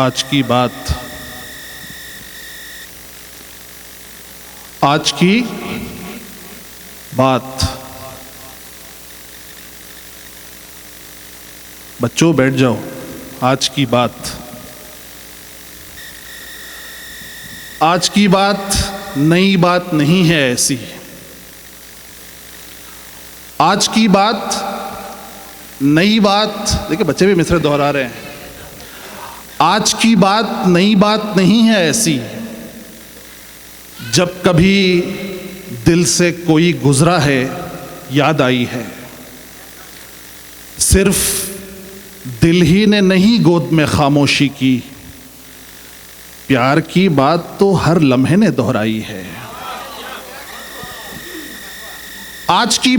آج کی بات بچوں بیٹھ جاؤ. آج کی بات نئی بات نہیں ہے ایسی. آج کی بات نئی بات، دیکھیں بچے بھی مصرع دہرا رہے ہیں. آج کی بات نئی بات نہیں ہے ایسی، جب کبھی دل سے کوئی گزرا ہے یاد آئی ہے. صرف دل ہی نے نہیں گود میں خاموشی کی، پیار کی بات تو ہر لمحے نے دہرائی ہے. آج کی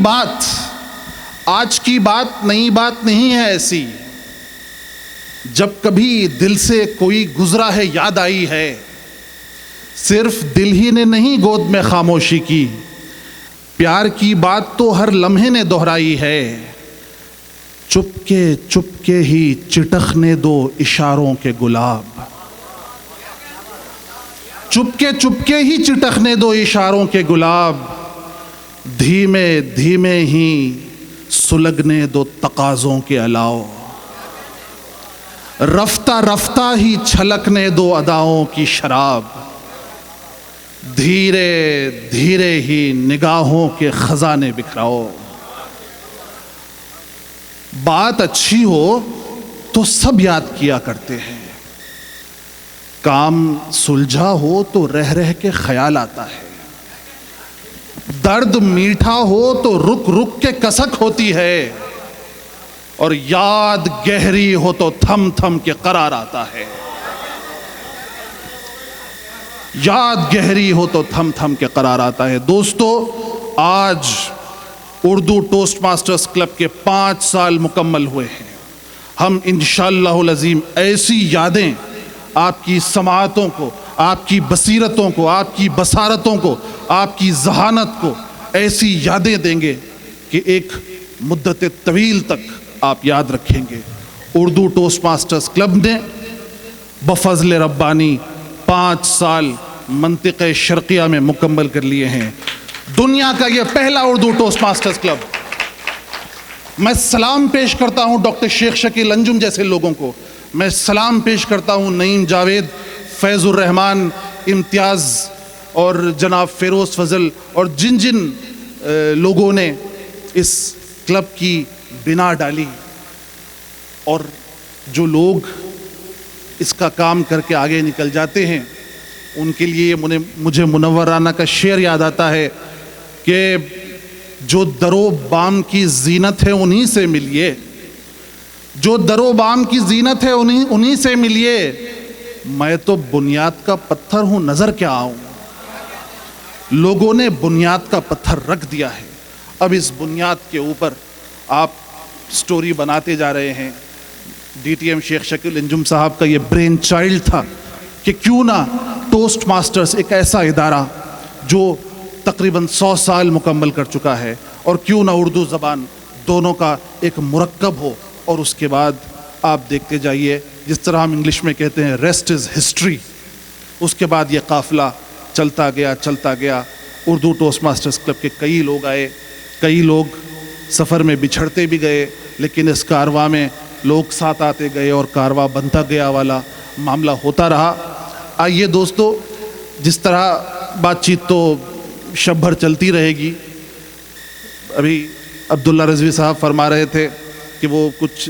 بات نئی بات نہیں ہے ایسی، جب کبھی دل سے کوئی گزرا ہے یاد آئی ہے. صرف دل ہی نے نہیں گود میں خاموشی کی، پیار کی بات تو ہر لمحے نے دہرائی ہے. چپکے ہی چٹکنے دو اشاروں کے گلاب، چپکے ہی چٹکنے دو اشاروں کے گلاب. دھیمے ہی سلگنے دو تقاضوں کے الاؤ، رفتہ ہی چھلکنے دو اداؤں کی شراب. دھیرے ہی نگاہوں کے خزانے بکھراؤ. بات اچھی ہو تو سب یاد کیا کرتے ہیں، کام سلجھا ہو تو رہ کے خیال آتا ہے. درد میٹھا ہو تو رک کے کسک ہوتی ہے، اور یاد گہری ہو تو تھم کے قرار آتا ہے. یاد گہری ہو تو تھم کے قرار آتا ہے. دوستو، آج اردو ٹوسٹ ماسٹرز کلب کے 5 سال مکمل ہوئے ہیں. ہم انشاءاللہ العظیم ایسی یادیں آپ کی سماعتوں کو، آپ کی بصیرتوں کو، آپ کی بصارتوں کو، آپ کی ذہانت کو ایسی یادیں دیں گے کہ ایک مدت طویل تک آپ یاد رکھیں گے. اردو ٹوسٹ ماسٹرز کلب نے بفضل ربانی 5 سال منطقہ شرقیہ میں مکمل کر لیے ہیں. دنیا کا یہ پہلا اردو ٹوسٹ ماسٹرز کلب. میں سلام پیش کرتا ہوں ڈاکٹر شیخ شکیل انجم جیسے لوگوں کو. میں سلام پیش کرتا ہوں نعیم جاوید، فیض الرحمان، امتیاز اور جناب فیروز فضل، اور جن لوگوں نے اس کلب کی بنا ڈالی، اور جو لوگ اس کا کام کر کے آگے نکل جاتے ہیں. ان کے لیے مجھے منورانہ کا شعر یاد آتا ہے کہ جو در و بام کی زینت ہے انہی سے ملیے، جو در و بام کی زینت ہے انہی سے ملیے. میں تو بنیاد کا پتھر ہوں، نظر کیا آؤں. لوگوں نے بنیاد کا پتھر رکھ دیا ہے، اب اس بنیاد کے اوپر آپ سٹوری بناتے جا رہے ہیں. ڈی ٹی ایم شیخ شکیل انجم صاحب کا یہ برین چائلڈ تھا کہ کیوں نہ ٹوسٹ ماسٹرز ایک ایسا ادارہ جو تقریباً 100 سال مکمل کر چکا ہے، اور کیوں نہ اردو زبان دونوں کا ایک مرکب ہو. اور اس کے بعد آپ دیکھتے جائیے، جس طرح ہم انگلش میں کہتے ہیں ریسٹ از ہسٹری. اس کے بعد یہ قافلہ چلتا گیا. اردو ٹوسٹ ماسٹرز کلب کے کئی لوگ آئے، کئی لوگ سفر میں بچھڑتے بھی گئے، لیکن اس کارواں میں لوگ ساتھ آتے گئے اور کارواں بنتا گیا والا معاملہ ہوتا رہا. آئیے دوستو، جس طرح بات چیت تو شب بھر چلتی رہے گی. ابھی عبداللہ رضوی صاحب فرما رہے تھے کہ وہ کچھ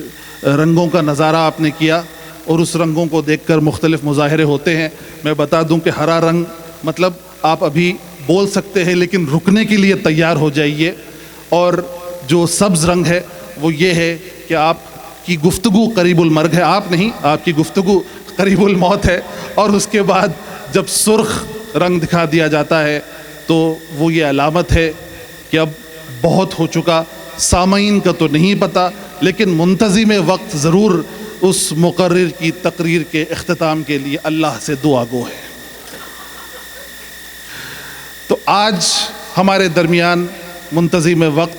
رنگوں کا نظارہ آپ نے کیا، اور اس رنگوں کو دیکھ کر مختلف مظاہرے ہوتے ہیں. میں بتا دوں کہ ہرا رنگ مطلب آپ ابھی بول سکتے ہیں لیکن رکنے کے لیے تیار ہو جائیے. اور جو سبز رنگ ہے وہ یہ ہے کہ آپ کی گفتگو قریب المرگ ہے. آپ نہیں، آپ کی گفتگو قریب الموت ہے. اور اس کے بعد جب سرخ رنگ دکھا دیا جاتا ہے تو وہ یہ علامت ہے کہ اب بہت ہو چکا. سامعین کا تو نہیں پتہ، لیکن منتظم وقت ضرور اس مقرر کی تقریر کے اختتام کے لیے اللہ سے دعا گو ہے. تو آج ہمارے درمیان منتظم وقت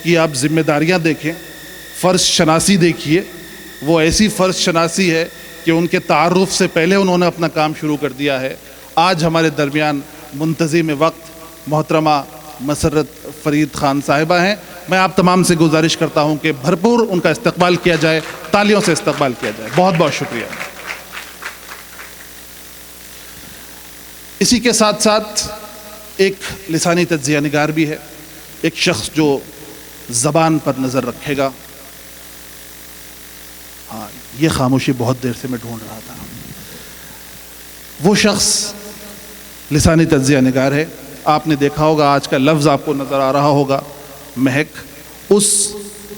کی آپ ذمہ داریاں دیکھیں، فرض شناسی دیکھیے. وہ ایسی فرض شناسی ہے کہ ان کے تعارف سے پہلے انہوں نے اپنا کام شروع کر دیا ہے. آج ہمارے درمیان منتظم وقت محترمہ مسرت فرید خان صاحبہ ہیں. میں آپ تمام سے گزارش کرتا ہوں کہ بھرپور ان کا استقبال کیا جائے, تالیوں سے استقبال کیا جائے. بہت بہت شکریہ. اسی کے ساتھ ساتھ ایک لسانی تجزیہ نگار بھی ہے, ایک شخص جو زبان پر نظر رکھے گا. ہاں, یہ خاموشی بہت دیر سے میں ڈھونڈ رہا تھا. وہ شخص لسانی تجزیہ نگار ہے. آپ نے دیکھا ہوگا آج کا لفظ آپ کو نظر آ رہا ہوگا, مہک. اس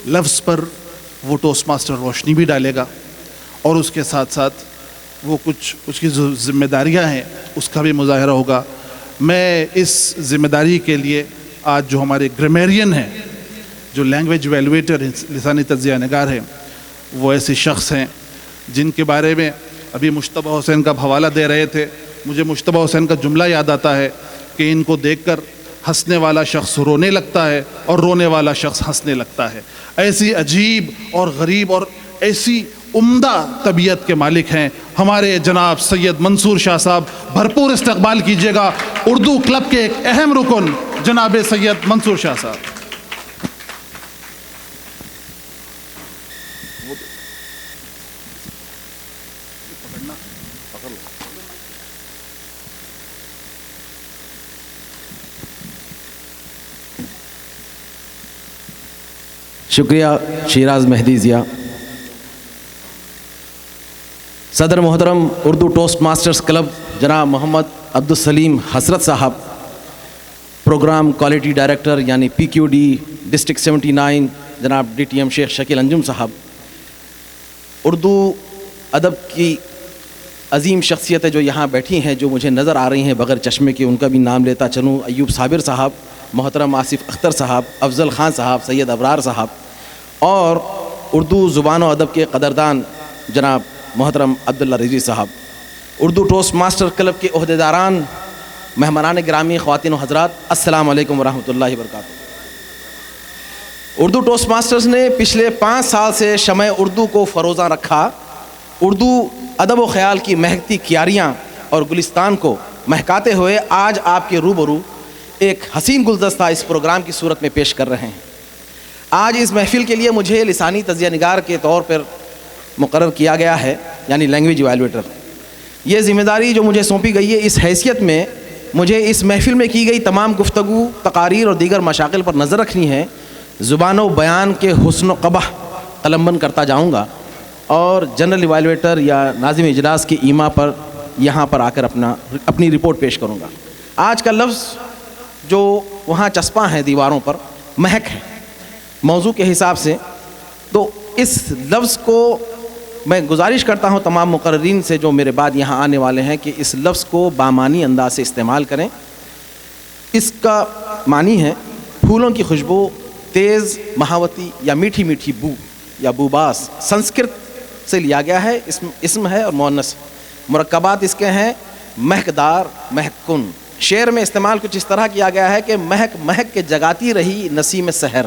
لفظ پر وہ ٹوسٹ ماسٹر روشنی بھی ڈالے گا اور اس کے ساتھ ساتھ وہ کچھ اس کی جو ذمہ داریاں ہیں اس کا بھی مظاہرہ ہوگا. میں اس ذمہ داری کے لیے آج جو ہمارے گرامیرین ہیں, جو لینگویج ایویلویٹر لسانی تجزیہ نگار ہیں, وہ ایسے شخص ہیں جن کے بارے میں ابھی مشتبہ حسین کا حوالہ دے رہے تھے. مجھے مشتبہ حسین کا جملہ یاد آتا ہے کہ ان کو دیکھ کر ہنسنے والا شخص رونے لگتا ہے اور رونے والا شخص ہنسنے لگتا ہے. ایسی عجیب اور غریب اور ایسی عمدہ طبیعت کے مالک ہیں ہمارے جناب سید منصور شاہ صاحب. بھرپور استقبال کیجیے گا اردو کلب کے ایک اہم رکن جناب سید منصور شاہ صاحب. شکریہ شیراز مہدی ضیاء. صدر محترم اردو ٹوسٹ ماسٹرز کلب جناب محمد عبدالسلیم حسرت صاحب, پروگرام کوالٹی ڈائریکٹر یعنی PQD ڈسٹرکٹ 79 جناب DTM شیخ شکیل انجم صاحب, اردو ادب کی عظیم شخصیتیں جو یہاں بیٹھی ہیں جو مجھے نظر آ رہی ہیں بغیر چشمے کے, ان کا بھی نام لیتا چلوں. ایوب صابر صاحب, محترم آصف اختر صاحب, افضل خان صاحب, سید ابرار صاحب, اور اردو زبان و ادب کے قدردان جناب محترم عبداللہ رضوی صاحب. اردو ٹوسٹ ماسٹر کلب کے عہدیداران, مہمانان گرامی, خواتین و حضرات, السلام علیکم ورحمۃ اللہ وبرکاتہ. اردو ٹوسٹ ماسٹرز نے پچھلے 5 سال سے شمع اردو کو فروزاں رکھا. اردو ادب و خیال کی مہکتی کیاریاں اور گلستان کو مہکاتے ہوئے آج آپ کے روبرو ایک حسین گلدستہ اس پروگرام کی صورت میں پیش کر رہے ہیں. آج اس محفل کے لیے مجھے لسانی تجزیہ نگار کے طور پر مقرر کیا گیا ہے, یعنی لینگویج ایویلویٹر. یہ ذمہ داری جو مجھے سونپی گئی ہے, اس حیثیت میں مجھے اس محفل میں کی گئی تمام گفتگو, تقاریر اور دیگر مشاغل پر نظر رکھنی ہے. زبان و بیان کے حسن و قبح قلمبند کرتا جاؤں گا اور جنرل ایویلویٹر یا ناظم اجلاس کی ایما پر یہاں پر آ کر اپنی رپورٹ پیش کروں گا. آج کا لفظ جو وہاں چسپاں ہیں دیواروں پر, مہک ہے. موضوع کے حساب سے تو اس لفظ کو میں گزارش کرتا ہوں تمام مقررین سے جو میرے بعد یہاں آنے والے ہیں کہ اس لفظ کو بامانی انداز سے استعمال کریں. اس کا معنی ہے پھولوں کی خوشبو, تیز مہاوتی یا میٹھی میٹھی بو یا بوباس. سنسکرت سے لیا گیا ہے, اسم ہے اور مؤنث. مرکبات اس کے ہیں مہکدار, مہکن. شعر میں استعمال کچھ اس طرح کیا گیا ہے کہ مہک مہک کے جگاتی رہی نسیم سحر,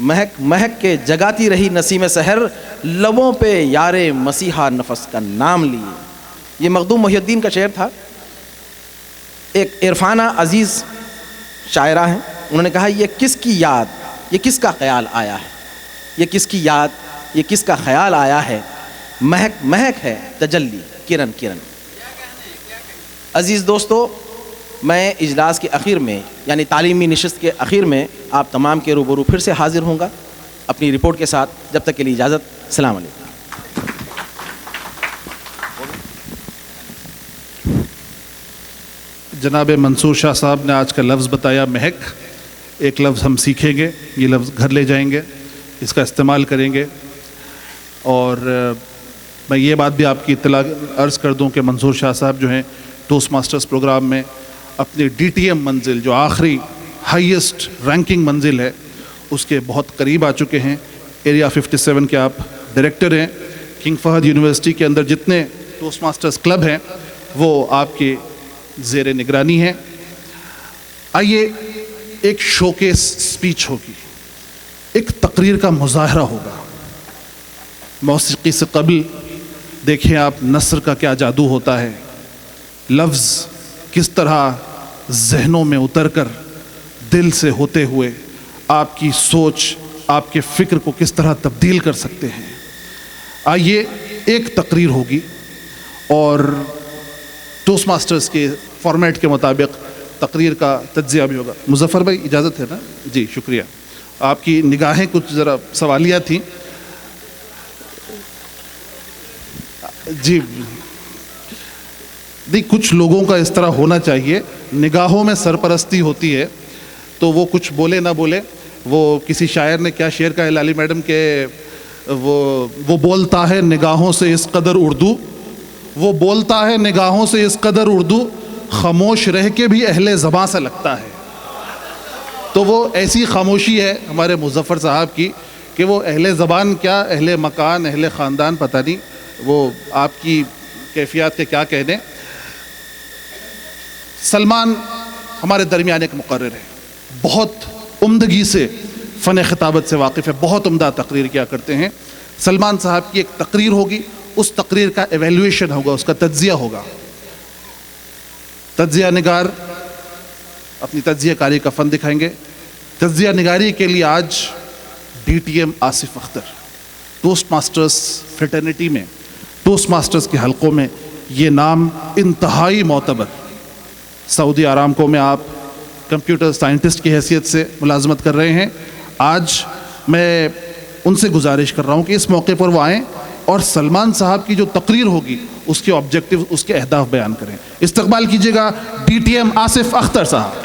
مہک مہک کے جگاتی رہی نسیم سحر, لبوں پہ یار مسیحا نفس کا نام لیے. یہ مخدوم محی الدین کا شعر تھا. ایک عرفانہ عزیز شاعرہ ہیں, انہوں نے کہا یہ کس کی یاد, یہ کس کا خیال آیا ہے, یہ کس کی یاد, یہ کس کا خیال آیا ہے, مہک مہک ہے تجلی کرن کرن. عزیز دوستو, میں اجلاس کے اخیر میں یعنی تعلیمی نشست کے اخیر میں آپ تمام کے روبرو پھر سے حاضر ہوں گا اپنی رپورٹ کے ساتھ. جب تک کے لیے اجازت. السلام علیکم. جناب منصور شاہ صاحب نے آج کا لفظ بتایا مہک. ایک لفظ ہم سیکھیں گے, یہ لفظ گھر لے جائیں گے, اس کا استعمال کریں گے. اور میں یہ بات بھی آپ کی اطلاع عرض کر دوں کہ منصور شاہ صاحب جو ہیں ٹوسٹ ماسٹرز پروگرام میں اپنی DTM منزل, جو آخری ہائیسٹ رینکنگ منزل ہے, اس کے بہت قریب آ چکے ہیں. ایریا 57 کے آپ ڈائریکٹر ہیں. کنگ فہد یونیورسٹی کے اندر جتنے ٹوسٹ ماسٹرز کلب ہیں وہ آپ کے زیر نگرانی ہیں. آئیے ایک شوکیس سپیچ ہوگی, ایک تقریر کا مظاہرہ ہوگا. موسیقی سے قبل دیکھیں آپ نثر کا کیا جادو ہوتا ہے، لفظ کس طرح ذہنوں میں اتر کر دل سے ہوتے ہوئے آپ کی سوچ، آپ کے فکر کو کس طرح تبدیل کر سکتے ہیں۔ آئیے ایک تقریر ہوگی اور ٹوسٹ ماسٹرز کے فارمیٹ کے مطابق تقریر کا تجزیہ بھی ہوگا۔ مظفر بھائی اجازت ہے نا؟ جی شکریہ۔ آپ کی نگاہیں کچھ ذرا سوالیہ تھیں۔ جی نہیں، کچھ لوگوں کا اس طرح ہونا چاہیے، نگاہوں میں سرپرستی ہوتی ہے تو وہ کچھ بولے نہ بولے۔ وہ کسی شاعر نے کیا شعر کہا لالی میڈم کہ وہ بولتا ہے نگاہوں سے اس قدر اردو، وہ بولتا ہے نگاہوں سے اس قدر اردو، خاموش رہ کے بھی اہل زباں سے لگتا ہے۔ تو وہ ایسی خاموشی ہے ہمارے مظفر صاحب کی کہ وہ اہل زبان کیا، اہل مکان، اہل خاندان، پتہ نہیں وہ آپ کی کیفیات کے کیا کہنے۔ سلمان ہمارے درمیان ایک مقرر ہے، بہت عمدگی سے فن خطابت سے واقف ہے، بہت عمدہ تقریر کیا کرتے ہیں۔ سلمان صاحب کی ایک تقریر ہوگی، اس تقریر کا ایویلویشن ہوگا، اس کا تجزیہ ہوگا۔ تجزیہ نگار اپنی تجزیہ کاری کا فن دکھائیں گے۔ تجزیہ نگاری کے لیے آج D T M Asif Akhtar, Toastmasters fraternity میں، ٹوسٹ ماسٹرز کے حلقوں میں یہ نام انتہائی معتبر۔ سعودی آرامکو میں آپ کمپیوٹر سائنٹسٹ کی حیثیت سے ملازمت کر رہے ہیں۔ آج میں ان سے گزارش کر رہا ہوں کہ اس موقع پر وہ آئیں اور سلمان صاحب کی جو تقریر ہوگی اس کے آبجیکٹیو، اس کے اہداف بیان کریں۔ استقبال کیجیے گا D T M Asif Akhtar صاحب۔